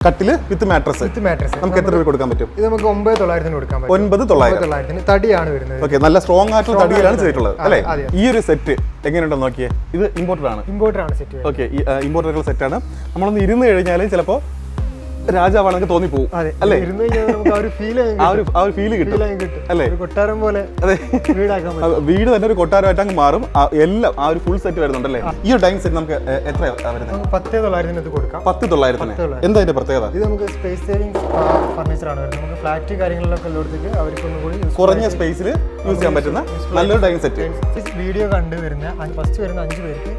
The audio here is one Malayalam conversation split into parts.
കട്ടില് വിത്ത് മാട്രസ് നമുക്ക് എത്ര രൂപ കൊടുക്കാൻ പറ്റും? ഇത് നമുക്ക് 9,900 കൊടുക്കാൻ പറ്റും. 9,900 തടിയാണ് വരുന്നത്. ഓക്കെ, നല്ല സ്ട്രോങ് ആയിട്ടുള്ള തടിയിലാണ് ചെയ്തിട്ടുള്ളത് അല്ലേ? ഈ ഒരു സെറ്റ് എങ്ങനെയുണ്ടെന്ന് നോക്കിയേ. ഇത് ഇമ്പോർട്ടഡ് ആണ് സെറ്റ്. ഓക്കെ, ഈ ഇമ്പോർട്ടഡ് സെറ്റാണ്. നമ്മളൊന്ന് ഇരുന്ന് കഴിഞ്ഞാൽ ചിലപ്പോ രാജാവാണെങ്കിൽ തോന്നിപ്പോവും അല്ലേ? ആ ഒരു ഫീല് കിട്ടും അല്ലേ? കൊട്ടാരം പോലെ വീട് തന്നെ ഒരു കൊട്ടാരമായിട്ട് അങ്ങ് മാറും. എല്ലാം ആ ഒരു ഫുൾ സെറ്റ് വരുന്നുണ്ടല്ലേ? ഈ ഒരു ഡൈനിങ് സെറ്റ് നമുക്ക് എത്ര വരുന്നത്? 10,900 കൊടുക്കാം. 10,900. എന്താ അതിന്റെ പ്രത്യേകത? ഇത് നമുക്ക് സ്പേസ് സേവിംഗ് ഫർണിച്ചർ ആണ് വരുന്നത്. നമുക്ക് ഫ്ലാറ്റ് കാര്യങ്ങളിലൊക്കെ ഉള്ളടത്തേക്ക് അവർക്ക് ഒന്നുകൂടി കുറഞ്ഞ സ്പേസിൽ യൂസ് ചെയ്യാൻ പറ്റുന്ന നല്ലൊരു ഡൈനിങ് സെറ്റ്. വീഡിയോ കണ്ടു വരുന്ന ഫസ്റ്റ് വരുന്ന 5 പേർക്ക്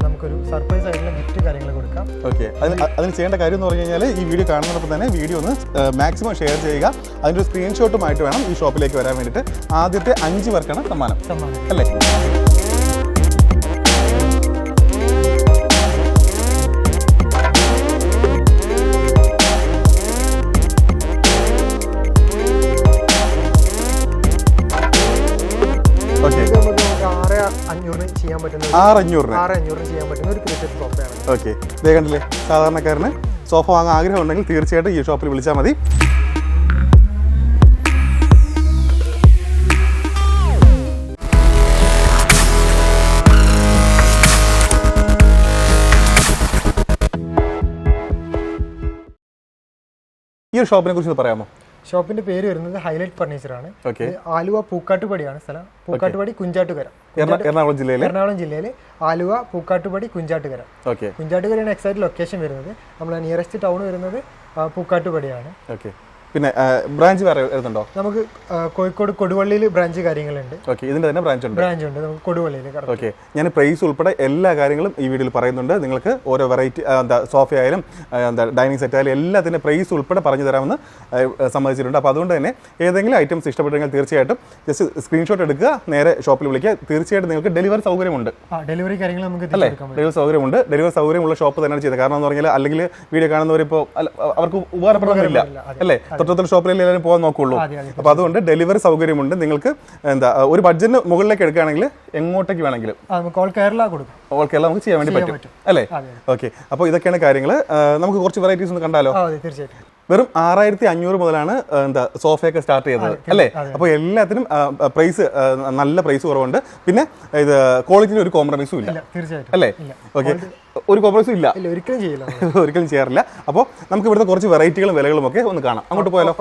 നമുക്കൊരു സർപ്രൈസ് ആയിട്ടുള്ള ഗിഫ്റ്റ് കാര്യങ്ങൾ കൊടുക്കാം. ഓക്കെ, അതിന് ചെയ്യേണ്ട കാര്യം എന്ന് പറഞ്ഞു കഴിഞ്ഞാൽ ഈ വീഡിയോ കാണുന്നതോടൊപ്പം തന്നെ വീഡിയോ ഒന്ന് മാക്സിമം ഷെയർ ചെയ്യുക. അതിൻ്റെ ഒരു സ്ക്രീൻഷോട്ടുമായിട്ട് വേണം ഈ ഷോപ്പിലേക്ക് വരാൻ വേണ്ടിയിട്ട്. ആദ്യത്തെ 5 പേർക്കാണ് സമ്മാനം അല്ലേ? ചെയ്യാൻ പറ്റുന്ന 6,500 ചെയ്യാൻ പറ്റുന്ന ഒരു ക്രിക്കറ്റ് സോഫയാണ്. ഓക്കെ, ഇതേ കണ്ടില്ലേ, സാധാരണക്കാരന് സോഫ വാങ്ങാൻ ആഗ്രഹം ഉണ്ടെങ്കിൽ തീർച്ചയായിട്ടും ഈ ഷോപ്പിൽ വിളിച്ചാൽ മതി. ഈ ഒരു ഷോപ്പിനെ കുറിച്ച് പറയാമോ? ഷോപ്പിന്റെ പേര് വരുന്നത് ഹൈലൈറ്റ് ഫർണിച്ചർ ആണ്. ആലുവ പൂക്കാട്ടുപടിയാണ് സ്ഥലം. പൂക്കാട്ടുപടി കുഞ്ചാട്ടുകര, എറണാകുളം ജില്ലയിലെ ആലുവ പൂക്കാട്ടുപടി കുഞ്ചാട്ടുകര. കുഞ്ചാട്ടുകരയാണ് എക്സാക്ട് ലൊക്കേഷൻ വരുന്നത്. നമ്മളെ നിയറസ്റ്റ് ടൗൺ വരുന്നത് പൂക്കാട്ടുപടിയാണ്. പിന്നെ ബ്രാഞ്ച് വേറെ വരുന്നുണ്ടോ? നമുക്ക് കോഴിക്കോട് കൊടുവള്ളിയിൽ ബ്രാഞ്ച് കാര്യങ്ങളുണ്ട്. ഓക്കെ, ഇതിന്റെ തന്നെ ബ്രാഞ്ച് ഉണ്ട് നമുക്ക് കൊടുവള്ളിയിൽ. ഓക്കെ, ഞാൻ പ്രൈസ് ഉൾപ്പെടെ എല്ലാ കാര്യങ്ങളും ഈ വീഡിയോയിൽ പറയുന്നുണ്ട്. നിങ്ങൾക്ക് ഓരോ വെറൈറ്റി സോഫ ആയാലും ഡൈനിങ് സെറ്റ് ആയാലും എല്ലാത്തിൻ്റെ പ്രൈസ് ഉൾപ്പെടെ പറഞ്ഞു തരാമെന്ന് സമ്മതിച്ചിട്ടുണ്ട്. അപ്പോൾ അതുകൊണ്ട് തന്നെ ഏതെങ്കിലും ഐറ്റംസ് ഇഷ്ടപ്പെട്ടെങ്കിൽ തീർച്ചയായിട്ടും ജസ്റ്റ് സ്ക്രീൻഷോട്ട് എടുക്കുക, നേരെ ഷോപ്പിൽ വിളിക്കുക. തീർച്ചയായിട്ടും നിങ്ങൾക്ക് ഡെലിവറി സൗകര്യമുണ്ട്. ഡെലിവറി കാര്യങ്ങൾ നമുക്ക് അല്ലേ? ഡെലിവറി സൗകര്യമുണ്ട്. ഡെലിവറി സൗകര്യമുള്ള ഷോപ്പ് തന്നെയാണ് ചെയ്തത്. കാരണം എന്ന് പറഞ്ഞാൽ അല്ലെങ്കിൽ വീഡിയോ കാണുന്നവരിപ്പോൾ അവർക്ക് ഉപകാരപ്പെടുന്നില്ല അല്ലേ? തൊട്ടടുത്ത ഷോപ്പിൽ എല്ലാവരും പോകാൻ നോക്കുള്ളൂ. അപ്പോൾ അതുകൊണ്ട് ഡെലിവറി സൗകര്യമുണ്ട്. നിങ്ങൾക്ക് ഒരു ബഡ്ജറ്റിന് മുകളിലേക്ക് എടുക്കുകയാണെങ്കിൽ എങ്ങോട്ടേക്ക് വേണമെങ്കിലും ഓൾ കേരള നമുക്ക് ചെയ്യാൻ വേണ്ടി പറ്റും അല്ലേ? ഓക്കെ, അപ്പോൾ ഇതൊക്കെയാണ് കാര്യങ്ങൾ. നമുക്ക് കുറച്ച് വെറൈറ്റീസ് ഒന്ന് കണ്ടാലോ? തീർച്ചയായിട്ടും. വെറും 6,500 മുതലാണ് സോഫയൊക്കെ സ്റ്റാർട്ട് ചെയ്തത് അല്ലേ? അപ്പോൾ എല്ലാത്തിനും പ്രൈസ് നല്ല പ്രൈസ് കുറവുണ്ട്. പിന്നെ ഇത് ക്വാളിറ്റിയിൽ ഒരു കോംപ്രമൈസും ഇല്ല അല്ലേ? ഓക്കെ, ഒരു കോംപ്രമൈസും ഇല്ല, ഒരിക്കലും ചെയ്യാറില്ല. അപ്പോൾ നമുക്ക് ഇവിടുത്തെ കുറച്ച് വെറൈറ്റികളും വിലകളും ഒക്കെ ഒന്ന് കാണാം. അങ്ങോട്ട് പോയാലോ?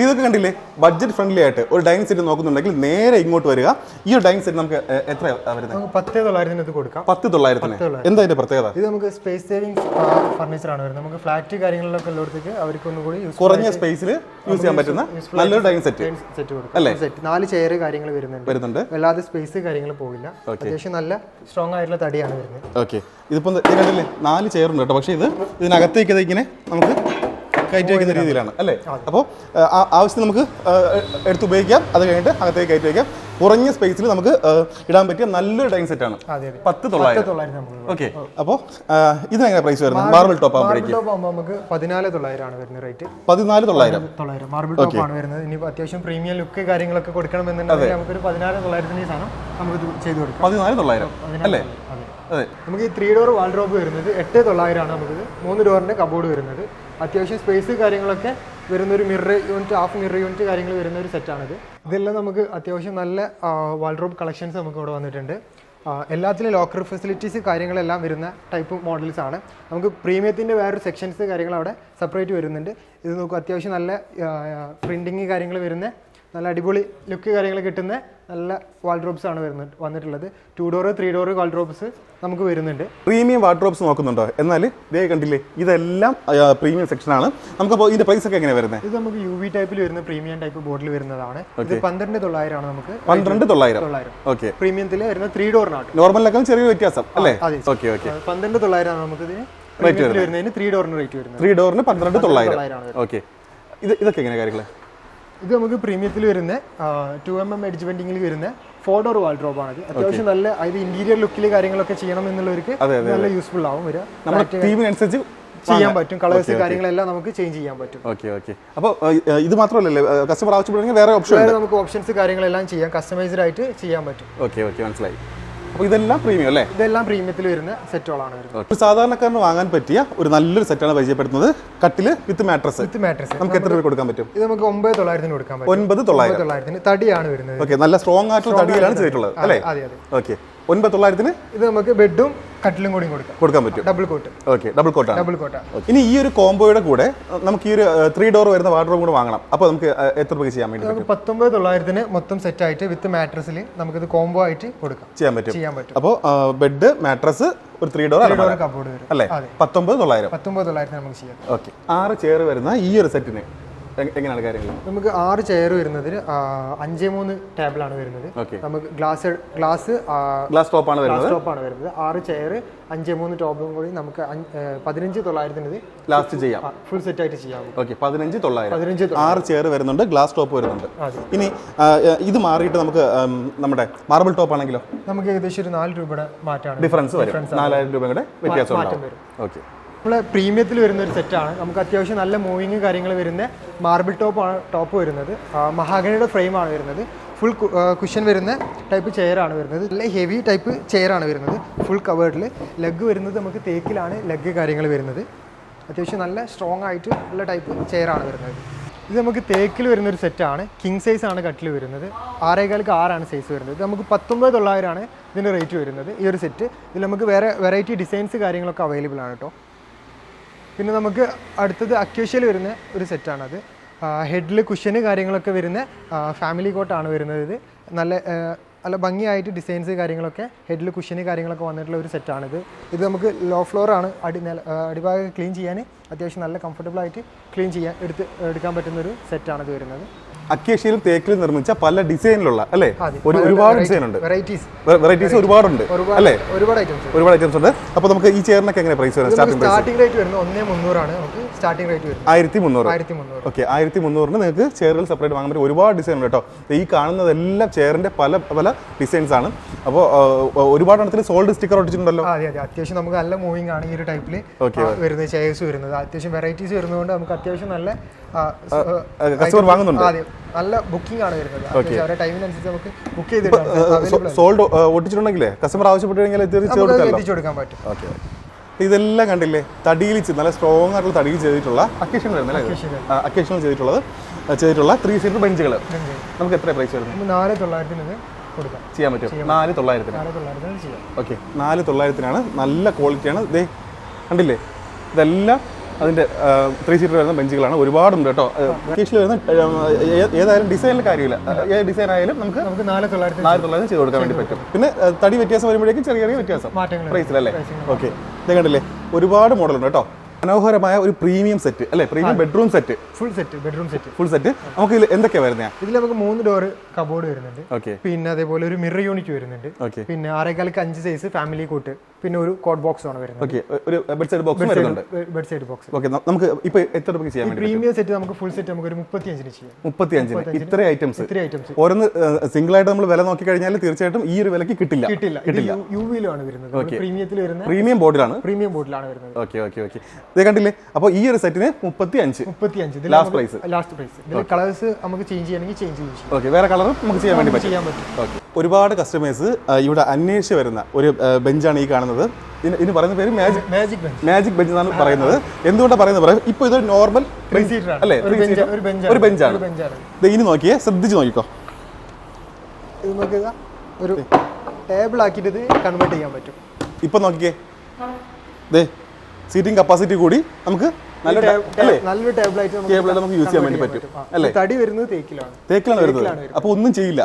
ഇതൊക്കെ കണ്ടില്ലേ, ബഡ്ജറ്റ് ഫ്രണ്ട്ലി ആയിട്ട് ഒരു ഡൈനിങ് സെറ്റ് നോക്കുന്നുണ്ടെങ്കിൽ നേരെ ഇങ്ങോട്ട് വരിക. ഈ ഒരു ഡൈനിങ് സെറ്റ് നമുക്ക് എത്ര വരുന്നത്? 10,900 കൊടുക്കാം. 10,900. എന്താ അതിന്റെ പ്രത്യേകത? ഇത് നമുക്ക് സ്പേസ് സേവിംഗ് ഫർണിച്ചർ ആണ് വരുന്നത്. നമുക്ക് ഫ്ലാറ്റ് കാര്യങ്ങളിലൊക്കെ ഉള്ളടത്തേക്ക് അവർക്ക് കുറഞ്ഞ സ്പേസിൽ യൂസ് ചെയ്യാൻ പറ്റുന്ന നല്ലൊരു ഡൈനിങ് സെറ്റ് അല്ലേ? 4 ചെയർ കാര്യങ്ങൾ വരുന്നുണ്ട്. വല്ലാതെ സ്പേസ് കാര്യങ്ങൾ പോകില്ല. അത്യാവശ്യം നല്ല സ്ട്രോങ് ആയിട്ടുള്ള തടിയാണ് വരുന്നത്. ഓക്കെ, ഇതിപ്പോ കണ്ടില്ലേ 4 ചെയർ ഉണ്ട് കേട്ടോ. പക്ഷേ ഇതിനകത്തേക്ക് ഇങ്ങനെ നമുക്ക് കയറ്റി വയ്ക്കുന്ന രീതിയിലാണ് അല്ലേ? അപ്പോൾ ആവശ്യത്തിന് നമുക്ക് എടുത്ത് ഉപയോഗിക്കാം. അത് കഴിഞ്ഞിട്ട് അകത്തേക്ക് കയറ്റി വയ്ക്കാം. കുറഞ്ഞ സ്പേസിൽ നമുക്ക് ഇടാൻ പറ്റിയ നല്ലൊരു ഡൈനിങ് സെറ്റ് ആണ്. 10,900. ഓക്കെ, അപ്പോൾ ഇതിനെങ്ങനെ പ്രൈസ് വരുന്നത്? മാർബിൾ ടോപ്പ് ആകുമ്പോഴേക്ക് നമുക്ക് 14,900 ആണ് വരുന്നത് റേറ്റ്. 14,900 മാർബിൾ ടോപ്പ് ആണ് വരുന്നത്. ഇനി അത്യാവശ്യം പ്രീമിയം ലുക്ക് കാര്യങ്ങളൊക്കെ കൊടുക്കണമെന്നുണ്ടെങ്കിൽ നമുക്കൊരു 14,900 ഈ സാധനം നമുക്ക് ചെയ്ത് കൊടുക്കാം. 14,900 അല്ലേ? നമുക്ക് ഈ 3 ഡോർ വാൾഡ്രോബ് വരുന്നത് 8,900 ആണ്. നമുക്ക് 3 ഡോറിന്റെ കബോർഡ് വരുന്നത്. അത്യാവശ്യം സ്പേസ് കാര്യങ്ങളൊക്കെ വരുന്ന ഒരു mirror unit, half mirror unit കാര്യങ്ങൾ വരുന്ന ഒരു സെറ്റാണിത്. ഇതെല്ലാം നമുക്ക് അത്യാവശ്യം നല്ല വാൾഡ്രോബ് കളക്ഷൻസ് നമുക്ക് ഇവിടെ വന്നിട്ടുണ്ട്. എല്ലാത്തിലും ലോക്കർ ഫെസിലിറ്റീസ് കാര്യങ്ങളെല്ലാം വരുന്ന ടൈപ്പ് മോഡൽസ് ആണ്. നമുക്ക് പ്രീമിയത്തിൻ്റെ വേറൊരു സെക്ഷൻസ് കാര്യങ്ങൾ അവിടെ സെപ്പറേറ്റ് വരുന്നുണ്ട്. ഇത് നമുക്ക് അത്യാവശ്യം നല്ല പ്രിൻറ്റിങ് കാര്യങ്ങൾ വരുന്ന നല്ല അടിപൊളി ലുക്ക് കാര്യങ്ങൾ കിട്ടുന്ന നല്ല വാൾഡ്രോബ്സ് ആണ് വന്നിട്ടുള്ളത്. 2 ഡോർ 3 ഡോർ വാൾഡ്രോബ്സ് നമുക്ക് വരുന്നുണ്ട്. പ്രീമിയം വാൾഡ്രോബ്സ് നോക്കുന്നുണ്ടോ? എന്നാൽ ഇതേ കണ്ടില്ലേ, ഇതെല്ലാം പ്രീമിയം സെക്ഷനാണ്. നമുക്കപ്പോൾ ഇതിന്റെ പ്രൈസ് ഒക്കെ എങ്ങനെയാണ് വരുന്നത്? ഇത് നമുക്ക് UV ടൈപ്പിൽ വരുന്ന പ്രീമിയം ടൈപ്പ് ബോർഡിൽ വരുന്നതാണ്. ഇത് 12,900 ആണ്. നമുക്ക് 12,900. ഓക്കെ, പ്രീമിയത്തിൽ വരുന്ന 3 ഡോറിനാണ്. നോർമലിനേക്കാൾ ചെറിയ വ്യത്യാസം അല്ലേ? ഓക്കെ ഓക്കെ, 12,900 ആണ് നമുക്ക് ഇതിന് റേറ്റ് വരുന്നതിന്. 3 ഡോറിന് റേറ്റ് വരുന്നത് 3 ഡോറിന് 12,900. ഓക്കെ, ഇതൊക്കെ എങ്ങനെ കാര്യങ്ങൾ? ഇത് നമുക്ക് പ്രീമിയത്തിൽ വരുന്ന 2mm എഡ്ജ് വെൻഡിങ്ങിൽ വരുന്ന 4 ഡോർ വാൾഡ്രോബ് ആണ്. അത്യാവശ്യം നല്ല അതായത് ഇന്റീരിയർ ലുക്കിൽ കാര്യങ്ങളൊക്കെ ചെയ്യണം എന്നുള്ളവർക്ക് നല്ല യൂസ്ഫുൾ ആവും. ചെയ്യാൻ പറ്റും. കളേഴ്സ് കാര്യങ്ങളെല്ലാം നമുക്ക് ചേഞ്ച് ചെയ്യാൻ പറ്റും. ഓക്കെ ഓക്കെ, അപ്പോൾ ഇത് മാത്രമല്ലല്ലേ കസ്റ്റമർ ആവശ്യപ്പെടുന്നെങ്കിൽ വേറെ ഓപ്ഷൻ നമുക്ക് ഓപ്ഷൻസ് കാര്യങ്ങളെല്ലാം ചെയ്യാം, കസ്റ്റമൈസ്ഡ് ആയിട്ട് ചെയ്യാൻ പറ്റും. ഓക്കെ ഓക്കെ, മനസ്സിലായി. അപ്പോൾ ഇതെല്ലാം പ്രീമിയം അല്ലേ? ഇതെല്ലാം പ്രീമിയത്തിൽ വരുന്ന സെറ്റുകളാണ് വരുന്നത്. ഒരു സാധാരണക്കാരന് വാങ്ങാൻ പറ്റിയ ഒരു നല്ലൊരു സെറ്റാണ് പരിചയപ്പെടുത്തുന്നത്. കട്ടില് വിത്ത് മാട്രസ്. നമുക്ക് എത്ര രൂപ കൊടുക്കാൻ പറ്റും? ഇത് നമുക്ക് 9,900 കൊടുക്കാൻ പറ്റും. 9,900 തടിയാണ് വരുന്നത്. ഓക്കെ, നല്ല സ്ട്രോങ് ആയിട്ടുള്ള തടിയിലാണ് ചെയ്തിട്ടുള്ളത് അല്ലേ? അതെ അതെ. ഓക്കെ, 9,900 ഇത് നമുക്ക് ബെഡും കട്ടിലും കൂടി കൊടുക്കാൻ പറ്റും. Double coat. ഓക്കെ, ഡബിൾ കോട്ടാണ്. ഡബിൾ കോട്ടാണ്. ഇനി ഈ ഒരു കോംബോയുടെ കൂടെ നമുക്ക് ഈ ഒരു 3 ഡോർ വരുന്ന വാർഡ്രോബ് കൂടെ വാങ്ങണം. അപ്പോൾ നമുക്ക് എത്ര രൂപയ്ക്ക് ചെയ്യാൻ വേണ്ടി നമുക്ക് 19,900 മൊത്തം സെറ്റ് ആയിട്ട് വിത്ത് മാട്രസിൽ നമുക്കിത് കോംബോ ആയിട്ട് ചെയ്യാൻ പറ്റും. അപ്പോൾ ബെഡ്, മാട്രസ്, ഒരു 3 ഡോർ കബോർഡ് വരും അല്ലേ? 19,900 നമുക്ക് ചെയ്യാം. ഓക്കെ, 6 ചെയർ വരുന്ന ഈ ഒരു സെറ്റിന് എങ്ങനെയാണ് കാര്യങ്ങൾ? നമുക്ക് 6 ചെയർ വരുന്നതിന് 5-3 ടേബിളാണ് വരുന്നത്. നമുക്ക് ഗ്ലാസ് ടോപ്പാണ് വരുന്നത്. 6 ചെയർ 5-3 ടോപ്പും കൂടി നമുക്ക് 15,900 ലാസ്റ്റ് ചെയ്യാം. ഫുൾ സെറ്റ് ആയിട്ട് ചെയ്യാം. ഓക്കെ, 15,900. 6 ചെയർ വരുന്നുണ്ട്, ഗ്ലാസ് ടോപ്പ് വരുന്നുണ്ട്. ഇനി ഇത് മാറിയിട്ട് നമുക്ക് നമ്മുടെ മാർബിൾ ടോപ്പ് ആണെങ്കിലോ നമുക്ക് ഏകദേശം ഒരു 4 രൂപയുടെ മാറ്റമാണ്, ഡിഫറൻസ് വരും. 4,000 രൂപയുടെ വ്യത്യാസം വരും. ഓക്കെ, നമ്മളെ പ്രീമിയത്തിൽ വരുന്ന ഒരു സെറ്റാണ്. നമുക്ക് അത്യാവശ്യം നല്ല മൂവിങ് കാര്യങ്ങൾ വരുന്ന മാർബിൾ ടോപ്പ് വരുന്നത്. മഹാഗണിയുടെ ഫ്രെയിമാണ് വരുന്നത്. ഫുൾ കുഷൻ വരുന്ന ടൈപ്പ് ചെയറാണ് വരുന്നത്. നല്ല ഹെവി ടൈപ്പ് ചെയറാണ് വരുന്നത്. ഫുൾ കവേർഡിൽ ലെഗ് വരുന്നത് നമുക്ക് തേക്കിലാണ് ലെഗ് കാര്യങ്ങൾ വരുന്നത്. അത്യാവശ്യം നല്ല സ്ട്രോങ് ആയിട്ട് ഉള്ള ടൈപ്പ് ചെയറാണ് വരുന്നത്. ഇത് നമുക്ക് തേക്കിൽ വരുന്നൊരു സെറ്റാണ്. കിങ് സൈസ് ആണ് കട്ടിൽ വരുന്നത്. 6.4 സൈസ് വരുന്നത്. ഇത് നമുക്ക് 19,900 ഇതിൻ്റെ റേറ്റ് വരുന്നത്. ഈ ഒരു സെറ്റ് ഇതിൽ നമുക്ക് വേറെ വെറൈറ്റി ഡിസൈൻസ് കാര്യങ്ങളൊക്കെ അവൈലബിൾ ആണ് കേട്ടോ. പിന്നെ നമുക്ക് അടുത്തത് അക്വേഷ്യയിൽ വരുന്ന ഒരു സെറ്റാണത്. ഹെഡിൽ കുഷ്യന് കാര്യങ്ങളൊക്കെ വരുന്ന ഫാമിലി കോട്ടാണ് വരുന്നത്. ഇത് നല്ല ഭംഗിയായിട്ട് ഡിസൈൻസ് കാര്യങ്ങളൊക്കെ ഹെഡിൽ കുഷ്യന് കാര്യങ്ങളൊക്കെ വന്നിട്ടുള്ള ഒരു സെറ്റാണിത്. ഇത് നമുക്ക് ലോ ഫ്ലോറാണ്. അടിഭാഗം ക്ലീൻ ചെയ്യാൻ അത്യാവശ്യം നല്ല കംഫർട്ടബിളായിട്ട് എടുക്കാൻ പറ്റുന്നൊരു സെറ്റാണിത് വരുന്നത്. അക്കേഷ്യയിലും തേക്കിലും നിർമ്മിച്ച പല ഡിസൈനിലുള്ള അല്ലേ? ഒരുപാട് ഡിസൈൻ ഉണ്ട്, വെറൈറ്റീസ് ഒരുപാടുണ്ട് അല്ലേ? ഒരുപാട് ഐറ്റംസ് ഉണ്ട്. അപ്പോൾ നമുക്ക് ഈ ചെയറിനൊക്കെ എങ്ങനെ പ്രൈസ് വരും? സ്റ്റാർട്ടിംഗ് റേറ്റ് വരുന്നത് 1,300 നമുക്ക് സ്റ്റാർട്ടിംഗ് റേറ്റ് വരുന്നത്. 1,300. ഓക്കെ, 1,300 നിങ്ങൾക്ക് ചെയറുകൾ സെപ്പറേറ്റ് വാങ്ങാൻ പറ്റും. ഒരുപാട് ഡിസൈൻ ഉണ്ട് കേട്ടോ. ഈ കാണുന്നതെല്ലാം ചെയറിന്റെ പല ഡിസൈൻസ് ആണ്. അപ്പോൾ ഒരുപാട് എണ്ണത്തിൽ സോൾഡ് സ്റ്റിക്കർ ഒട്ടിച്ചിട്ടുണ്ടല്ലോ. അതെ, അത്യാവശ്യം നമുക്ക് നല്ല മൂവിംഗ് ആണ് ഈ ഒരു ടൈപ്പിൽ വരുന്നത്. ചെയർസ് വരുന്നത് അത്യാവശ്യം വെറൈറ്റീസ് വരുന്നതുകൊണ്ട് നമുക്ക് അത്യാവശ്യം നല്ല കസ്റ്റമർ വാങ്ങുന്നുണ്ട്. നല്ല ബുക്കിംഗ് ആണ് വരുന്നത്. അവരുടെ ടൈമിനനുസരിച്ച് നമുക്ക് ബുക്ക് ചെയ്തിട്ട് സോൾഡ് ഒട്ടിച്ചിട്ടുണ്ടെങ്കിൽ കസ്റ്റമർ ആവശ്യപ്പെട്ടുകഴിഞ്ഞാൽ എത്തിച്ചു കൊടുക്കാൻ പറ്റും. ഓക്കെ, ഇതെല്ലാം കണ്ടില്ലേ? തടിയിൽ നല്ല സ്ട്രോങ് ആയിട്ടുള്ള തടിയിൽ ചെയ്തിട്ടുള്ള അക്കേഷൻ വരുന്നത്. അക്കേഷനിൽ ചെയ്തിട്ടുള്ള 3 സീറ്റർ ബെഞ്ചുകൾ നമുക്ക് എത്ര പ്രൈസ് വരുന്നത്? 4,900 ചെയ്യാൻ പറ്റും. 4,900 ചെയ്യാം. ഓക്കെ, 4,900 നല്ല ക്വാളിറ്റിയാണ്. ഇതേ കണ്ടില്ലേ? ഇതെല്ലാം അതിൻ്റെ 3 സീറ്റർ വരുന്ന ബെഞ്ചുകളാണ്. ഒരുപാടുണ്ട് കേട്ടോ. അക്കേഷ്യയിൽ വരുന്ന ഏതായാലും ഡിസൈനിൽ കാര്യമില്ല. ഏത് ഡിസൈൻ ആയാലും നമുക്ക് 4,900 ചെയ്ത് കൊടുക്കാൻ വേണ്ടി പറ്റും. പിന്നെ തടി വ്യത്യാസം വരുമ്പോഴേക്കും ചെറിയ വ്യത്യാസം പ്രൈസിലല്ലേ? ഓക്കെ, ഇത് കണ്ടില്ലേ? ഒരുപാട് മോഡലുണ്ട് കേട്ടോ. മനോഹരമായ ഒരു പ്രീമിയം സെറ്റ് അല്ലേ? Premium bedroom set, full set. നമുക്ക് ഇതിൽ എന്തൊക്കെയാണ് വരുന്നത്? ഇതിൽ നമുക്ക് 3 ഡോർ കബോർഡ് വരുന്നുണ്ട്. ഓക്കെ, പിന്നെ അതേപോലെ ഒരു മിറർ യൂണിറ്റ് വരുന്നുണ്ട്. പിന്നെ 6.5 സൈസ് ഫാമിലി കോട്ട്, പിന്നെ ഒരു കോട്ട് ബോക്സ് ആണ് വരുന്നത്. ഓക്കെ, ഒരു ബെഡ് സൈഡ് ബോക്സ് വരുന്നുണ്ട്. ഓക്കെ, നമുക്ക് ഇപ്പോൾ എത്ര രൂപയ്ക്ക് ചെയ്യാൻ വേണ്ടി? പ്രീമിയം സെറ്റ് നമുക്ക് ഫുൾ സെറ്റ് നമുക്ക് ഒരു 35 ചെയ്യാം. 35 ഇത്ര ഐറ്റംസ് ഓരോന്ന് സിംഗിൾ ആയിട്ട് നമ്മൾ വില നോക്കി കഴിഞ്ഞാൽ തീർച്ചയായിട്ടും ഈ ഒരു വിലക്ക് കിട്ടില്ല. യുവിയിലാണ് വരുന്നത്. പ്രീമിയത്തിൽ വരുന്ന പ്രീമിയം ബോർഡിലാണ് വരുന്നത്. ഓക്കെ, ഇത് കണ്ടില്ലേ? അപ്പോൾ ഈ ഒരു സെറ്റിന് 35 ലാസ്റ്റ് പ്രൈസ്. ഇതിൽ കളേഴ്സ് നമുക്ക് ചേഞ്ച് ചെയ്യണമെങ്കിൽ ചേഞ്ച് ചെയ്യാം. ഓക്കെ, വേറെ കളറും നമുക്ക് ചെയ്യാൻ വേണ്ടി പറ്റും. ഓക്കെ, ഒരുപാട് കസ്റ്റമേഴ്സ് ഇവിടെ അന്വേഷിച്ച് വരുന്ന ഒരു ബെഞ്ചാണ് ഈ കാണുന്നത്. ഇതിന് പറയുന്ന പേര് മാജിക് ബെഞ്ച് എന്നാണ് പറയുന്നത്. എന്തുകൊണ്ടാണ് പറയുന്നത്? ഇപ്പോൾ ഇതൊരു നോർമൽ അല്ലേ? ഒരു ബെഞ്ചാണ്. ഇനി നോക്കിയേ, ശ്രദ്ധിച്ച് നോക്കിക്കോ. ഇത് നോക്കുക, ഒരു ടേബിൾ ആക്കിയിട്ട് ഇത് കൺവേർട്ട് ചെയ്യാൻ പറ്റും. ഇപ്പൊ നോക്കിയേ, സീറ്റിംഗ് കപ്പാസിറ്റി കൂടി നമുക്ക് നല്ലൊരു ടേബിളായിട്ട് നമുക്ക് യൂസ് ചെയ്യാൻ വേണ്ടി പറ്റും അല്ലേ? തടി വരുന്നത് തേക്കിലാണ് വരുന്നത്. അപ്പോൾ ഒന്നും ചെയ്യില്ല,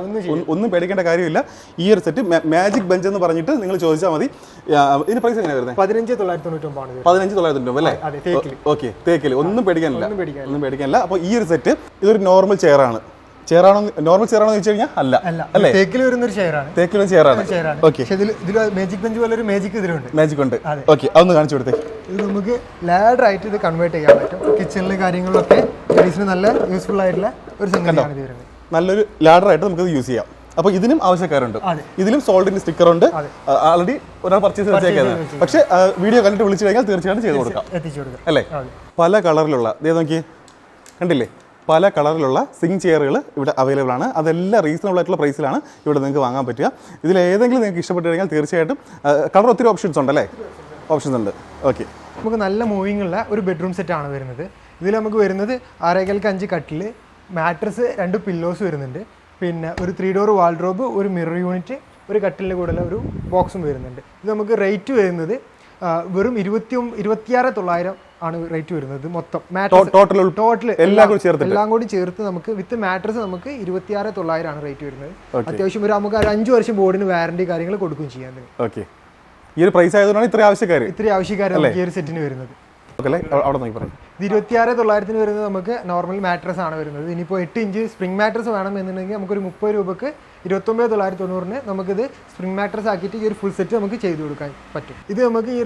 ഒന്നും പേടിക്കേണ്ട കാര്യമില്ല. ഈ ഒരു സെറ്റ് മാജിക് ബെഞ്ച് എന്ന് പറഞ്ഞിട്ട് നിങ്ങൾ ചോദിച്ചാൽ മതി. ഇതിന് പ്രൈസ് എങ്ങനെയാണ് വരുന്നത്? 15,999 അല്ലേ? ഓക്കെ, തേക്കിൽ ഒന്നും പേടിക്കാനില്ല. അപ്പോൾ ഈ ഒരു സെറ്റ് ഇതൊരു നോർമൽ ചെയറാണ്. നോർമൽ ചെയറാണോ ചോദിച്ചു കഴിഞ്ഞാൽ അല്ല, തേക്കിൽ വരുന്ന ഒരു ചെയറാണ്. ഓക്കെ, മാജിക് ബെഞ്ച് പോലെ ഒരു മാജിക് ഉണ്ട്. ഓക്കെ, അതൊന്ന് കാണിച്ചു കൊടുത്തേ. ഇത് നമുക്ക് ലാഡർ ആയിട്ട് ഇത് കൺവേർട്ട് ചെയ്യാൻ പറ്റും. കിച്ചണിലെ കാര്യങ്ങളിലൊക്കെ നല്ല യൂസ്ഫുൾ ആയിട്ടുള്ള ഒരു സംഗതിയാണ് ഇത് വരുന്നത്. നല്ലൊരു ലാഡർ ആയിട്ട് നമുക്ക് യൂസ് ചെയ്യാം. അപ്പോൾ ഇതിനും ആവശ്യക്കാരുണ്ട്. ഇതിലും സോൾഡിന്റെ സ്റ്റിക്കർ ഉണ്ട്. ആൾറെഡി ഒരാൾ പർച്ചേസ് ചെയ്തേക്കുന്നത്. പക്ഷേ വീഡിയോ കണ്ടിട്ട് വിളിച്ചു കഴിഞ്ഞാൽ തീർച്ചയായിട്ടും ചെയ്ത് കൊടുക്കാം അല്ലേ? പല കളറിലുള്ള നോക്കി കണ്ടില്ലേ? പല കളറിലുള്ള സിങ് ചെയറുകൾ ഇവിടെ അവൈലബിൾ ആണ്. അതെല്ലാം റീസണബിൾ ആയിട്ടുള്ള പ്രൈസിലാണ് ഇവിടെ നിങ്ങൾക്ക് വാങ്ങാൻ പറ്റുക. ഇതിലേതെങ്കിലും നിങ്ങൾക്ക് ഇഷ്ടപ്പെട്ട് കഴിഞ്ഞാൽ തീർച്ചയായിട്ടും കളർ ഒത്തിരി ഓപ്ഷൻസ് ഉണ്ടല്ലേ? ഓപ്ഷൻസ് ഉണ്ട്. ഓക്കെ, നമുക്ക് നല്ല മൂവിങ് ഉള്ള ഒരു ബെഡ്റൂം സെറ്റാണ് വരുന്നത്. ഇതിൽ നമുക്ക് വരുന്നത് 6.5 കട്ടിൽ, മാട്രസ്, 2 പില്ലോസ് വരുന്നുണ്ട്, പിന്നെ ഒരു 3 ഡോർ വാൾഡ്രോബ്, ഒരു മിറർ യൂണിറ്റ്, ഒരു കട്ടിലിൻ്റെ കൂടെ ഒരു ബോക്സും വരുന്നുണ്ട്. ഇത് നമുക്ക് റേറ്റ് വരുന്നത് വെറും 26,900 ആണ് റേറ്റ് വരുന്നത്. മൊത്തം ടോട്ടൽ എല്ലാം കൂടി ചേർത്ത് നമുക്ക് വിത്ത് മാട്രസ് നമുക്ക് 26,900 ആണ് റേറ്റ് വരുന്നത്. അത്യാവശ്യം നമുക്ക് 5 വർഷം ബോർഡിന് വാറണ്ടി കാര്യങ്ങൾ കൊടുക്കുകയും ചെയ്യാൻ. ഓക്കെ, ഈ ഒരു പ്രൈസ് ആയതുകൊണ്ടാണ് ഇത്രയും ആവശ്യക്കാർ ഈ ഒരു സെറ്റിന് വരുന്നത്. ഇത് 26,900 വരുന്നത് നമുക്ക് നോർമൽ മാട്രസ് ആണ് വരുന്നത്. ഇനിയിപ്പോൾ 8 ഇഞ്ച് സ്പ്രിംഗ് മാട്രസ് വേണമെന്നുണ്ടെങ്കിൽ നമുക്കൊരു 30 രൂപക്ക് 29,990 നമുക്കിത് സ്പ്രിംഗ് മാട്രസ് ആക്കിയിട്ട് ഈ ഒരു ഫുൾ സെറ്റ് നമുക്ക് ചെയ്തു കൊടുക്കാൻ പറ്റും. ഇത് നമുക്ക് ഈ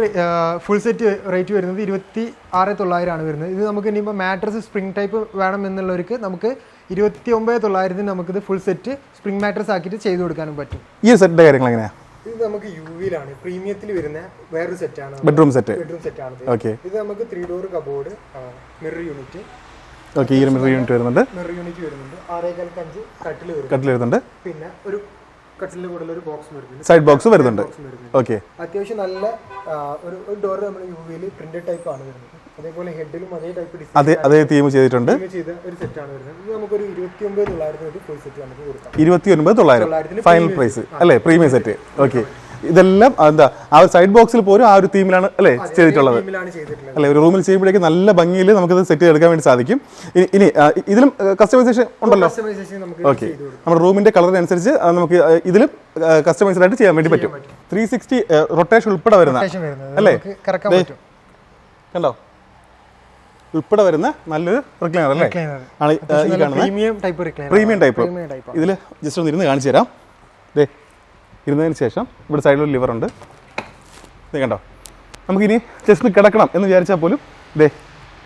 ഫുൾ സെറ്റ് റേറ്റ് വരുന്നത് 26,900 ആണ് വരുന്നത്. ഇത് നമുക്ക് ഇനിയിപ്പോൾ മാട്രസ് സ്പ്രിംഗ് ടൈപ്പ് വേണമെന്നുള്ളവർക്ക് നമുക്ക് 29,900 നമുക്കിത് ഫുൾ സെറ്റ് സ്പ്രിംഗ് മാട്രസ് ആക്കിയിട്ട് ചെയ്തു കൊടുക്കാനും പറ്റും. ഈ സെറ്റിന്റെ കാര്യങ്ങൾ എങ്ങനെയാണ്? ഇത് നമുക്ക് യുവിയിലാണ് പ്രീമിയത്തിൽ വരുന്ന വേറൊരു സെറ്റാണ്. ബെഡ്റൂം സെറ്റ് ആണ്. ഓക്കെ, ഇത് നമുക്ക് 3 door cupboard, mirror unit. Okay, ഈ മിറർ യൂണിറ്റ് വരുന്നുണ്ട്. 6.5 കട്ടിൽ വരുന്നുണ്ട്. പിന്നെ ഒരു കട്ടിലിന്റെ കൂടെ ഒരു ബോക്സ് വരുന്നുണ്ട്, സൈഡ് ബോക്സ് വരുന്നുണ്ട്. ഓക്കെ, അത്യാവശ്യം നല്ല ഒരു ഡോർ നമ്മുടെ യുവിയിൽ പ്രിന്റഡ് ടൈപ്പ് ആണ് വരുന്നത്. അതേപോലെ ഹെഡിലും അതേ ടൈപ്പ് അതേ തീം ചെയ്തിട്ടുണ്ട്. ചെയ്ത ഒരു സെറ്റാണ് വരുന്നത്. ഇത് നമുക്കൊരു 29,900 ഫുൾ സെറ്റ് നമുക്ക് കൊടുക്കാം. 29,900 ഫൈനൽ പ്രൈസ് അല്ലേ? Premium set. ഓക്കെ, ഇതെല്ലാം എന്താ ആ ഒരു സൈഡ് ബോക്സിൽ പോലും ആ ഒരു തീമിലാണ് അല്ലേ ചെയ്തിട്ടുള്ളത് അല്ലേ? ഒരു റൂമിൽ ചെയ്യുമ്പോഴേക്കും നല്ല ഭംഗിയിൽ നമുക്കത് സെറ്റ് ചെയ്തെടുക്കാൻ വേണ്ടി സാധിക്കും. ഇനി ഇതിലും കസ്റ്റമൈസേഷൻ ഉണ്ടല്ലോ. ഓക്കെ, നമ്മുടെ റൂമിന്റെ കളറിനനുസരിച്ച് നമുക്ക് ഇതിലും കസ്റ്റമൈസ്ഡ് ആയിട്ട് ചെയ്യാൻ വേണ്ടി പറ്റും. 360 റൊട്ടേഷൻ ഉൾപ്പെടെ വരുന്ന അല്ലേ? കണ്ടോ, ഉൾപ്പെടെ വരുന്ന നല്ലൊരു റിക്ലൈനർ അല്ലേ? ആണ് ഈ കാണുന്നത് പ്രീമിയം ടൈപ്പ്. ഇതിൽ ജസ്റ്റ് ഒന്ന് ഇരുന്ന് കാണിച്ചു തരാം. ദേ, ഇരുന്നതിന് ശേഷം ഇവിടെ സൈഡിലൊരു ലിവർ ഉണ്ട്. ഇത് കണ്ടോ, നമുക്കിനി ജസ്റ്റ് കിടക്കണം എന്ന് വിചാരിച്ചാൽ പോലും ദേ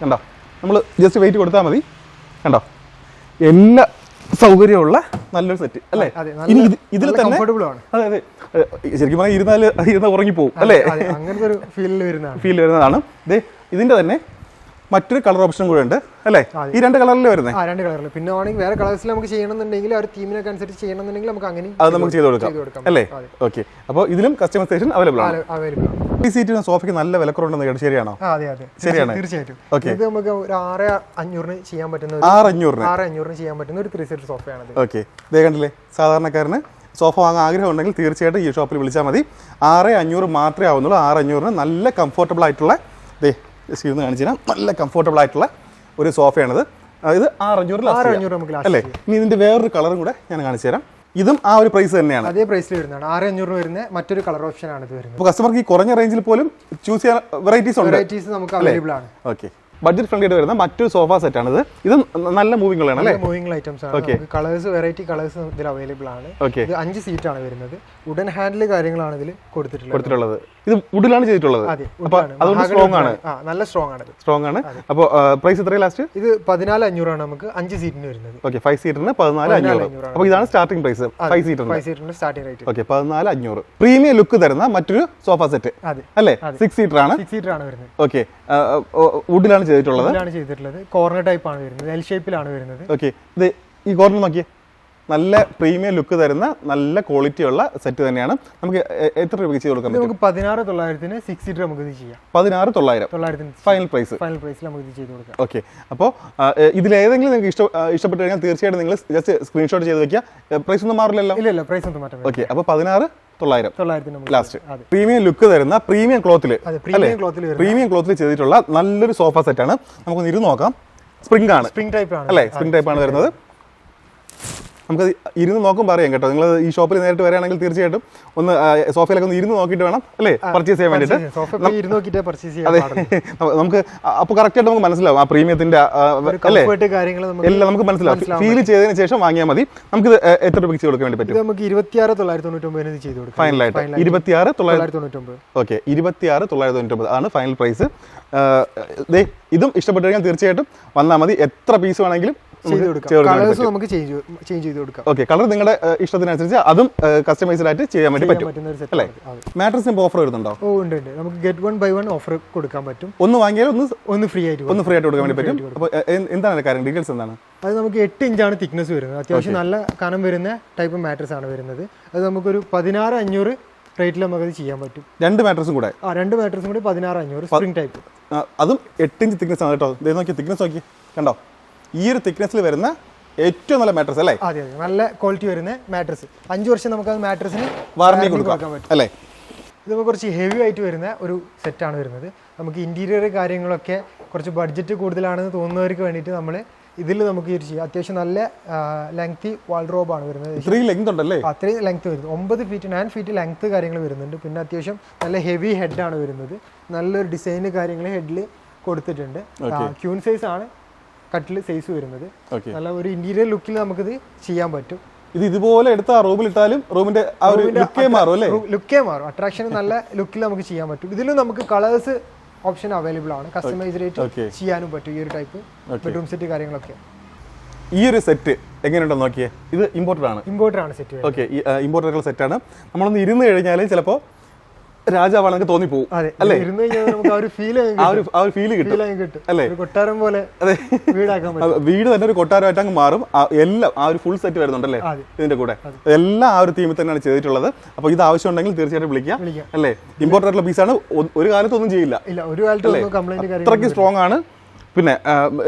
കണ്ടോ, നമ്മൾ ജസ്റ്റ് വെയിറ്റ് കൊടുത്താൽ മതി. കണ്ടോ, എല്ലാ സൗകര്യമുള്ള നല്ലൊരു സെറ്റ് അല്ലേ? ഇനി ഇതിൽ തന്നെ അതെ അതെ, ശരിക്കും പറഞ്ഞാൽ ഇരുന്നാൽ ഉറങ്ങിപ്പോവും അല്ലേ? അങ്ങനത്തെ ഒരു ഫീൽ വരുന്നതാണ്. ദേ, ഇതിന്റെ തന്നെ മറ്റൊരു കളർ ഓപ്ഷൻ കൂടെ ഉണ്ട് അല്ലേ? ഈ 2 കളറിൽ വരുന്നത്. 2 കളറിൽ. പിന്നെ ആണെങ്കിൽ വേറെ കളേഴ്സിൽ നമുക്ക് ചെയ്യണമെന്നുണ്ടെങ്കിൽ ആ ഒരു തീമിനൊക്കെ അനുസരിച്ച് ചെയ്യണമെന്നുണ്ടെങ്കിൽ നമുക്ക് അങ്ങനെ അത് നമുക്ക് ചെയ്ത് കൊടുക്കാം അല്ലേ? ഓക്കെ, അപ്പോൾ ഇതിലും കസ്റ്റമൈസേഷൻ അവൈലബിൾ ആണ്. ഈ സീറ്റിന് സോഫയ്ക്ക് നല്ല വിലക്കുറവുണ്ടെന്ന് കേട്ടു, ശരിയാണോ? ശരിയാണ്, തീർച്ചയായിട്ടും. ഓക്കെ, ഇത് നമുക്ക് ഒരു 6,500 ചെയ്യാൻ പറ്റുന്ന 6,500 ചെയ്യാൻ പറ്റുന്ന ഒരു 3 സീറ്റർ സോഫയാണ്. ഓക്കെ, ഇതേ കണ്ടില്ലേ, സാധാരണക്കാരന് സോഫ വാങ്ങാൻ ആഗ്രഹം ഉണ്ടെങ്കിൽ തീർച്ചയായിട്ടും ഈ ഷോപ്പിൽ വിളിച്ചാൽ മതി. 6,500 മാത്രമേ ആവുന്നുള്ളൂ. 6,500 നല്ല കംഫർട്ടബിൾ ആയിട്ടുള്ള ദേ ജസ്റ്റ് ഇരുന്ന് കാണിച്ചു തരാം, നല്ല കംഫർട്ടബിൾ ആയിട്ടുള്ള ഒരു സോഫയാണിത്. ഇത് 6,500 നമുക്ക് അല്ലേ? ഇനി ഇതിന്റെ വേറൊരു കളറും കൂടെ ഞാൻ കാണിച്ചു തരാം. ഇതും ആ ഒരു പ്രൈസ് തന്നെയാണ്, അതേ പ്രൈസിൽ വരുന്നതാണ്. 6,500 വരുന്ന മറ്റൊരു കളർ ഓപ്ഷൻ ആണ് ഇത് വരുന്നത്. അപ്പോൾ കസ്റ്റമർക്ക് ഈ കുറഞ്ഞ റേഞ്ചിൽ പോലും ചൂസ് ചെയ്യാൻ വെറൈറ്റീസ് നമുക്ക് അവൈലബിൾ ആണ്. ഓക്കെ, ബഡ്ജറ്റ് ഫ്രണ്ട്ലി ആയിട്ട് വരുന്ന മറ്റൊരു സോഫ സെറ്റ് ആണ് ഇത്. ഇത് നല്ല മൂവിംഗ് ആണ് അല്ലേ? മൂവിംഗ് ഐറ്റംസ് ആണ്. കളേഴ്സ്, വെറൈറ്റി കളേഴ്സ് ഇതിൽ അവൈലബിൾ ആണ്. ഇത് 5 സീറ്റ് ആണ് വരുന്നത്. വുഡൻ ഹാൻഡിൽ കാര്യങ്ങളാണ് ഇതിൽ കൊടുത്തിട്ടുള്ളത്. ഇത് വുഡിലാണ് ചെയ്തിട്ടുള്ളത്. അതുകൊണ്ട് സ്ട്രോങ് ആണ്, നല്ല സ്ട്രോങ് ആണ്. അപ്പോൾ പ്രൈസ് എത്രയാണ് ലാസ്റ്റ്? ഇത് 14,500 ആണ് നമുക്ക് 5 സീറ്റിന് വരുന്നത്. ഓക്കെ, 5 സീറ്ററിന് 14,500. അപ്പോൾ ഇതാണ് സ്റ്റാർട്ടിംഗ് പ്രൈസ് 5 സീറ്ററിന്റെ starting rate. Okay, 14,500. Premium look തരുന്ന മറ്റൊരു സോഫ സെറ്റ് അല്ലേ? 6 സീറ്റർ ആണ് വരുന്നത്. ഓക്കെ, വുഡിലാണ് ചെയ്തിട്ടുള്ളത്. കോർണർ ടൈപ്പ് ആണ് വരുന്നത്, എൽ ഷേപ്പിലാണ് വരുന്നത്. ഓക്കെ, ഇത് ഈ കോർണർ നോക്കിയേ, നല്ല പ്രീമിയം ലുക്ക് തരുന്ന നല്ല ക്വാളിറ്റി ഉള്ള സെറ്റ് തന്നെയാണ്. നമുക്ക് എത്ര രൂപയ്ക്ക് ചെയ്ത് കൊടുക്കാൻ പറ്റും? നമുക്ക് 16,900 6 സീറ്റർ നമുക്ക് ഇത് ചെയ്യാം. 16,900 ഫൈനൽ പ്രൈസ്. നമുക്ക് ഇത് ചെയ്ത് കൊടുക്കാം. ഓക്കെ, അപ്പോൾ ഇതിലേതെങ്കിലും നിങ്ങൾക്ക് ഇഷ്ടപ്പെട്ട് കഴിഞ്ഞാൽ തീർച്ചയായിട്ടും നിങ്ങൾ ജസ്റ്റ് സ്ക്രീൻഷോട്ട് ചെയ്ത് വെക്കുക. പ്രൈസ് ഒന്നും മാറില്ലല്ലോ? ഇല്ല, പ്രൈസ് ഒന്നും മാറ്റാം. ഓക്കെ, അപ്പോൾ 16,900 ലാസ്റ്റ്. പ്രീമിയം ലുക്ക് തരുന്ന പ്രീമിയം ക്ലോത്തിൽ ചെയ്തിട്ടുള്ള നല്ലൊരു സോഫ സെറ്റ് ആണ്. നമുക്കൊന്ന് ഇരുന്ന് നോക്കാം. സ്പ്രിംഗ് ടൈപ്പ് ആണ് അല്ലേ? സ്പ്രിംഗ് ടൈപ്പ് ആണ് വരുന്നത്. നമുക്ക് ഇരുന്ന് നോക്കും പറയാം കേട്ടോ. നിങ്ങൾ ഈ ഷോപ്പിൽ നേരിട്ട് വരികയാണെങ്കിൽ തീർച്ചയായിട്ടും ഒന്ന് സോഫയിലൊക്കെ ഒന്ന് ഇരുന്ന് നോക്കിയിട്ട് വേണം അല്ലേ പർച്ചേസ് ചെയ്യാൻ വേണ്ടിയിട്ട്. അതെ, നമുക്ക് അപ്പോൾ കറക്റ്റായിട്ട് നമുക്ക് മനസ്സിലാവും ആ പ്രീമിയത്തിന്റെ അല്ലേ എല്ലാം നമുക്ക് മനസ്സിലാവും. ഫീൽ ചെയ്തതിന് ശേഷം വാങ്ങിയാൽ മതി. നമുക്ക് എത്ര രൂപയ്ക്ക് ചെയ്ത് കൊടുക്കാൻ വേണ്ടി പറ്റും? നമുക്ക് 26,999 ചെയ്ത് കൊടുക്കാം. ഫൈനലായിട്ട് 26,999. ഓക്കെ, 26,999 ആണ് ഫൈനൽ പ്രൈസ്. ഇതും ഇഷ്ടപ്പെട്ടു കഴിഞ്ഞാൽ തീർച്ചയായിട്ടും വന്നാൽ മതി. എത്ര പീസ് വേണമെങ്കിലും നമുക്ക് ചേഞ്ച് ചെയ്ത് കൊടുക്കാം. ഓക്കെ, കളർ നിങ്ങളുടെ ഇഷ്ടത്തിനനുസരിച്ച് അതും കസ്റ്റമൈസ്ഡ് ആയിട്ട് ചെയ്യാൻ വേണ്ടി പറ്റും അല്ലേ? മാട്രസിന് ഓഫർ വരുന്നുണ്ടോ? ഉണ്ട്. നമുക്ക് ഗെറ്റ് 1 ബൈ 1 ഓഫർ കൊടുക്കാൻ പറ്റും. ഒന്ന് വാങ്ങിയാൽ ഒന്ന് ഫ്രീ ആയിട്ട് കൊടുക്കാൻ വേണ്ടി പറ്റും. അപ്പോൾ എന്താണ് കാര്യം, ഡീറ്റെയിൽസ് എന്താണ്? അത് നമുക്ക് 8 ഇഞ്ചാണ് തിക്നെസ് വരുന്നത്. അത്യാവശ്യം നല്ല കനം വരുന്ന ടൈപ്പ് മാട്രസ് ആണ് വരുന്നത്. അത് നമുക്കൊരു 16,500 റേറ്റിൽ നമുക്കത് ചെയ്യാൻ പറ്റും. 2 മാട്രസും കൂടെ 2 മാട്രസും കൂടി 16,500 സ്പ്രിംഗ് ടൈപ്പ്. അതും 8 ഇഞ്ച് തിക്നെസ് ആണ് കേട്ടോ. ഇത് നോക്കി തിക്നെസ് നോക്കി കണ്ടോ, ഈ ഒരു തിക്നെസ്സിൽ വരുന്ന ഏറ്റവും നല്ല മാട്രസ് അല്ലേ? അതെ അതെ, നല്ല ക്വാളിറ്റി വരുന്ന മാട്രസ്. 5 വർഷം നമുക്ക് അത് മാട്രസിന് വാറണ്ടി കൊടുക്കാൻ പറ്റും അല്ലേ? ഇത് നമുക്ക് കുറച്ച് ഹെവി ആയിട്ട് വരുന്ന ഒരു സെറ്റാണ് വരുന്നത്. നമുക്ക് ഇൻറ്റീരിയർ കാര്യങ്ങളൊക്കെ കുറച്ച് ബഡ്ജറ്റ് കൂടുതലാണെന്ന് തോന്നുന്നവർക്ക് വേണ്ടിയിട്ട് നമ്മൾ ഇതിൽ നമുക്ക് യൂസ് ചെയ്യാം. അത്യാവശ്യം നല്ല ലെങ്തി വാൾഡ്രോബാണ് വരുന്നത്. ഇത്രയും ലെങ്ത് ഉണ്ടല്ലേ? അത്രയും ലെങ്ത് വരുന്നത് 9 ഫീറ്റ് 9 ഫീറ്റ് ലെങ്ത് കാര്യങ്ങൾ വരുന്നുണ്ട്. പിന്നെ അത്യാവശ്യം നല്ല ഹെവി ഹെഡാണ് വരുന്നത്. നല്ലൊരു ഡിസൈന് കാര്യങ്ങൾ ഹെഡിൽ കൊടുത്തിട്ടുണ്ട്. ക്യൂൺ സൈസ് ആണ് കട്ടിൽ സൈസ് വരുന്നത്. നല്ല ഒരു ഇന്റീരിയർ ലുക്കിൽ നമുക്കിത് ചെയ്യാൻ പറ്റും. ഇത് ഇതുപോലെ എടുത്ത റൂമിൽ ഇട്ടാലും റൂമിന്റെ ആ ഒരു ലുക്കേ മാറും അല്ലേ? ലുക്കേ മാറും. അട്രാക്ഷൻ നല്ല ലുക്കിൽ നമുക്ക് ചെയ്യാൻ പറ്റും. ഇതിലും നമുക്ക് കളേഴ്സ് ഓപ്ഷൻ അവൈലബിൾ ആണ്. കസ്റ്റമൈസ് റേറ്റ് ചെയ്യാനും പറ്റും ഈ ഒരു ടൈപ്പ് ബെഡ്റൂം സെറ്റ് കാര്യങ്ങളൊക്കെ. ഈ ഒരു സെറ്റ് എങ്ങനെയുണ്ടെന്ന് നോക്കിയേ. ഇത് ഇമ്പോർട്ടഡ് ആണ് സെറ്റ്. ഓക്കെ, ഇമ്പോർട്ടഡ് സെറ്റാണ്. നമ്മളൊന്ന് ഇരുന്ന് കഴിഞ്ഞാൽ ചിലപ്പോൾ രാജാവാണെങ്കിൽ തോന്നിപ്പോവും അല്ലേ? ആ ഒരു ഫീൽ കിട്ടും അല്ലേ? കൊട്ടാരം പോലെ വീടാക്കാൻ പറ്റും. വീട് തന്നെ ഒരു കൊട്ടാരമായിട്ട് അങ്ങ് മാറും. എല്ലാം ആ ഒരു ഫുൾ സെറ്റ് വരുന്നുണ്ടല്ലേ ഇതിന്റെ കൂടെ? എല്ലാം ആ ഒരു തീമിൽ തന്നെയാണ് ചെയ്തിട്ടുള്ളത്. അപ്പോൾ ഇത് ആവശ്യം ഉണ്ടെങ്കിൽ തീർച്ചയായിട്ടും വിളിക്കാം അല്ലേ? ഇമ്പോർട്ടഡ് ആയിട്ടുള്ള പീസാണ്. ഒരു കാലത്തൊന്നും ചെയ്യില്ല, അത്രയ്ക്ക് സ്ട്രോങ് ആണ്. പിന്നെ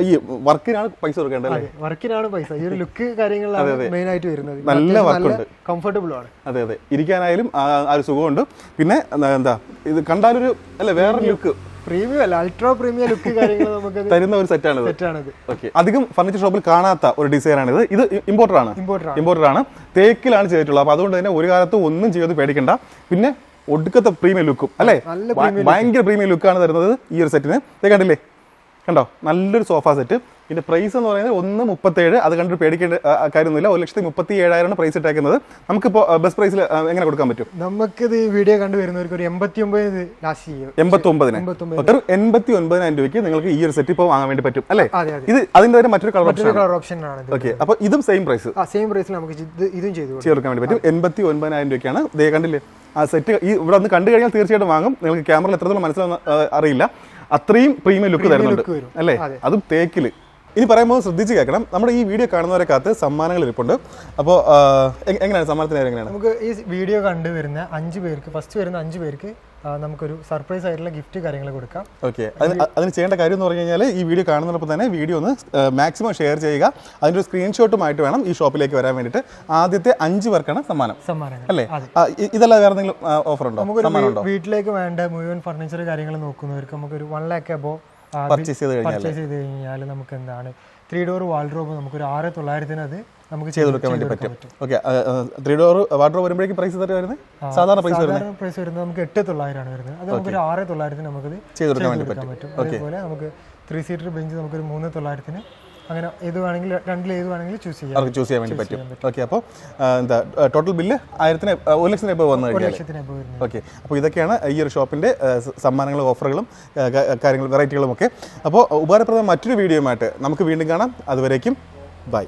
ഈ വർക്കിനാണ് പൈസ കൊടുക്കേണ്ടത്. വർക്കിനാണ് പൈസ. ഈ ഒരു ലുക്ക് കാര്യങ്ങളിലാണ് മെയിൻ ആയിട്ട് വരുന്നത്. നല്ല വർക്കുണ്ട്, കംഫർട്ടബിൾ ആണ്. അതെ അതെ, ഇരിക്കാനായാലും ആ ഒരു സുഖമുണ്ട്. പിന്നെ എന്താ ഇത് കണ്ടാലൊരു അല്ലെ വേറെ ലുക്ക്, പ്രീമിയം അല്ല അൾട്രാ പ്രീമിയം ലുക്ക് കാര്യങ്ങൾ നമുക്ക് തരുന്ന ഒരു സെറ്റാണിത്. ഓക്കെ, അധികം ഫർണിച്ചർ ഷോപ്പിൽ കാണാത്ത ഒരു ഡിസൈനാണിത്. ഇത് ഇമ്പോർട്ടഡ് ആണ്, തേക്കിലാണ് ചെയ്തിട്ടുള്ളത്. അപ്പോൾ അതുകൊണ്ട് തന്നെ ഒരു കാലത്തും ഒന്നും ചെയ്ത് പേടിക്കണ്ട. പിന്നെ ഒടുക്കത്തെ പ്രീമിയം ലുക്കും അല്ലേ? ഭയങ്കര പ്രീമിയം ലുക്കാണ് തരുന്നത് ഈ ഒരു സെറ്റിന്. കണ്ടില്ലേ, കണ്ടോ, നല്ലൊരു സോഫ സെറ്റ്. ഇതിന്റെ പ്രൈസ് എന്ന് പറയുന്നത് 1,37. അത് കണ്ടിട്ട് പേടിക്കേണ്ട കാര്യമൊന്നുമില്ല. 1,37,000 പ്രൈസ് ഇട്ടേക്കുന്നത്. നമുക്കിപ്പോൾ ബെസ്റ്റ് പ്രൈസിൽ എങ്ങനെ കൊടുക്കാൻ പറ്റും? നമുക്കിത് ഈ വീഡിയോ കണ്ടുവരുന്നവർക്ക് ഒരു 89 ലാസ്റ്റ് ചെയ്യും. 89,000 രൂപയ്ക്ക് നിങ്ങൾക്ക് ഈ ഒരു സെറ്റ് ഇപ്പോൾ വാങ്ങാൻ വേണ്ടി പറ്റും അല്ലേ? ഇത് അതിന്റെ തന്നെ മറ്റൊരു കളർ ഓപ്ഷൻ ആണ്. ഓക്കെ, അപ്പോൾ ഇതും സെയിം പ്രൈസിൽ നമുക്ക് ഇതും ചെയ്ത് കൊടുക്കാൻ വേണ്ടി പറ്റും. 89,000 രൂപയ്ക്കാണ്. ദേ കണ്ടില്ലേ ആ സെറ്റ്. ഈ ഇവിടെ ഒന്ന് കണ്ടു കഴിഞ്ഞാൽ തീർച്ചയായിട്ടും വാങ്ങും. നിങ്ങൾക്ക് ക്യാമറയിൽ എത്രത്തോളം മനസ്സിലാവുന്ന അറിയില്ല, അത്രയും പ്രീമിയം ലുക്ക് തരുന്നുണ്ട് അല്ലേ? അതും തേക്കില്. ഇനി പറയുമ്പോൾ ശ്രദ്ധിച്ച് കേൾക്കണം. നമ്മുടെ ഈ വീഡിയോ കാണുന്നവരെക്കകത്ത് സമ്മാനങ്ങൾ ഇരിപ്പുണ്ട്. അപ്പോൾ എങ്ങനെയാണ് സമ്മാനത്തിന് എങ്ങനെയാണ്? നമുക്ക് ഈ വീഡിയോ കണ്ടുവരുന്ന 5 പേർക്ക്, ഫസ്റ്റ് വരുന്ന 5 പേർക്ക് നമുക്കൊരു സർപ്രൈസ് ആയിട്ടുള്ള ഗിഫ്റ്റ് കാര്യങ്ങൾ കൊടുക്കാം. ഓക്കെ, അതിന് ചെയ്യേണ്ട കാര്യം എന്ന് പറഞ്ഞു കഴിഞ്ഞാൽ ഈ വീഡിയോ കാണുന്നപ്പോൾ തന്നെ വീഡിയോ ഒന്ന് മാക്സിമം ഷെയർ ചെയ്യുക. അതിൻ്റെ ഒരു സ്ക്രീൻഷോട്ടുമായിട്ട് വേണം ഈ ഷോപ്പിലേക്ക് വരാൻ വേണ്ടിയിട്ട്. ആദ്യത്തെ 5 പേർക്കാണ് സമ്മാനം അല്ലേ? ഇതല്ല വേറെ എന്തെങ്കിലും ഓഫർ ഉണ്ടോ? നമുക്ക് വീട്ടിലേക്ക് വേണ്ട മുഴുവൻ ഫർണിച്ചർ കാര്യങ്ങൾ നോക്കുന്നവർക്ക് നമുക്കൊരു 1 lakh above പർച്ചേസ് ചെയ്ത് കഴിഞ്ഞാൽ നമുക്ക് എന്താണ് 3 door വാൾഡ്രോബ് നമുക്കൊരു 6,900 അത് നമുക്ക് ചെയ്ത് കൊടുക്കാൻ വേണ്ടി പറ്റും. ഓക്കെ, 3 door വാൾഡ്രോബ് വരുമ്പോഴേക്കും പ്രൈസ് എത്ര വരുന്നത്? സാധാരണ പ്രൈസ് വരുന്നത് നമുക്ക് 8,900 ആണ് വരുന്നത്. അത് നമുക്കൊരു 6,900 നമുക്കത് ചെയ്ത് കൊടുക്കാൻ വേണ്ടി പറ്റും. അതേപോലെ നമുക്ക് 3 seater ബെഞ്ച് നമുക്കൊരു 3,900 അങ്ങനെ ഏത് വേണമെങ്കിൽ 2 ഏത് വേണമെങ്കിലും ചൂസ് ചെയ്യാൻ വേണ്ടി പറ്റും. ഓക്കെ, അപ്പോൾ എന്താ ടോട്ടൽ ബില്ല് 1,00,000 എബോവ് വന്നു കഴിഞ്ഞാൽ. ഓക്കെ, അപ്പോൾ ഇതൊക്കെയാണ് ഈ ഒരു ഷോപ്പിൻ്റെ സമ്മാനങ്ങളും ഓഫറുകളും കാര്യങ്ങളും വെറൈറ്റികളും ഒക്കെ. അപ്പോൾ ഉപകാരപ്രദമായ മറ്റൊരു വീഡിയോയുമായിട്ട് നമുക്ക് വീണ്ടും കാണാം. അതുവരേക്കും ബൈ.